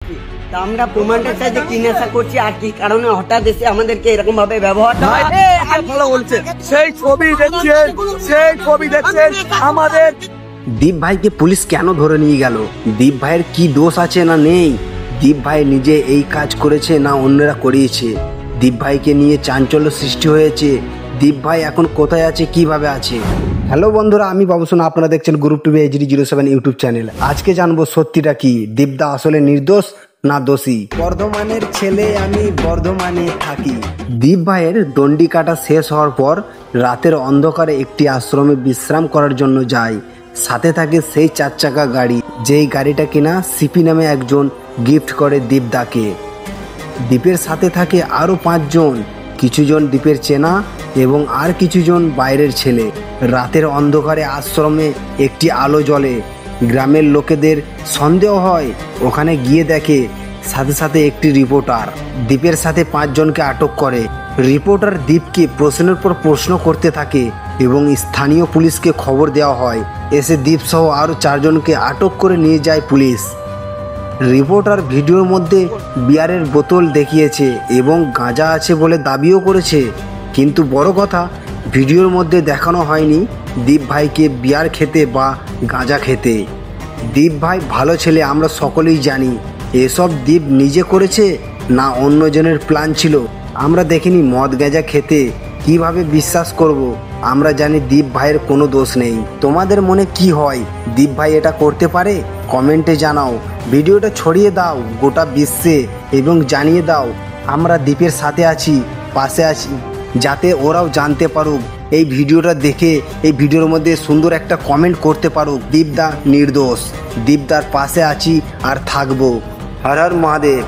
করছি, তা আমরা প্রমাণটা চাই যে কি নেশা করছি আর কি কারণে হঠাৎ এসে আমাদেরকে এরকম ভাবে ব্যবহারটা হয়। ভালো বলছে, সেই ছবি দেখছেন আমাদের দীপ ভাইকে পুলিশ কেন ধরে নিয়ে গেল? দীপ ভাইয়ের কি দোষ আছে না নেই? দীপ ভাই নিজে এই কাজ করেছে না অন্যরা করিয়েছে? দীপ ভাইকে নিয়ে চাঞ্চল্য সৃষ্টি হয়েছে। দীপ ভাই এখন কোথায় আছে, কিভাবে আছে? হ্যালো বন্ধুরা, আমি বাবুসোনা, আপনারা দেখছেন group TV HD07 YouTube channel. আজকে জানবো সত্যিটা কি, দীপদা আসলে নির্দোষ না দোষী? বর্ধমানের ছেলে, আমি বর্ধমানে থাকি। দীপ ভাইয়ের দণ্ডি কাটা শেষ হওয়ার পর রাতের অন্ধকারে একটি আশ্রমে বিশ্রাম করার জন্য যায়। সাথে থাকে সেই 4 চাকা গাড়ি, যেই গাড়িটা কিনা সিপি নামে একজন গিফট করে দীপদাকে। দীপের সাথে থাকে আরও 5 জন, কিছুজন দীপের চেনা এবং আর কিছুজন বাইরের ছেলে। রাতের অন্ধকারে আশ্রমে একটি আলো জ্বলে। গ্রামের লোকেদের সন্দেহ হয়, ওখানে গিয়ে দেখে সাথে সাথে একটি রিপোর্টার। দীপের সাথে 5 জনকে আটক করে। রিপোর্টার দীপকে প্রশ্নের পর প্রশ্ন করতে থাকে এবং স্থানীয় পুলিশকে খবর দেওয়া হয়। এসে দীপ সহ আরও 4 জনকে আটক করে নিয়ে যায় পুলিশ। রিপোর্টার ভিডিওর মধ্যে বিয়ারের বোতল দেখিয়েছে এবং গাঁজা আছে বলে দাবিও করেছে, কিন্তু বড় কথা ভিডিওর মধ্যে দেখানো হয়নি দীপ ভাইকে বিয়ার খেতে বা গাঁজা খেতে। দীপ ভাই ভালো ছেলে, আমরা সকলেই জানি। এসব দীপ নিজে করেছে না অন্যজনের প্ল্যান ছিল? আমরা দেখিনি মদ গাঁজা খেতে, কিভাবে বিশ্বাস করব? আমরা জানি দীপ ভাইয়ের কোনো দোষ নেই। তোমাদের মনে কি হয়, দীপ ভাই এটা করতে পারে? কমেন্টে জানাও। ভিডিওটা ছড়িয়ে দাও গোটা বিশ্বে এবং জানিয়ে দাও আমরা দীপের সাথে আছি, পাশে আছি, যাতে ওরাও জানতে পারুক। এই ভিডিওটা দেখে এই ভিডিওর মধ্যে সুন্দর একটা কমেন্ট করতে পারুক, দীপদা নির্দোষ, দীপদার পাশে আছি আর থাকবো। হর হর মহাদেব।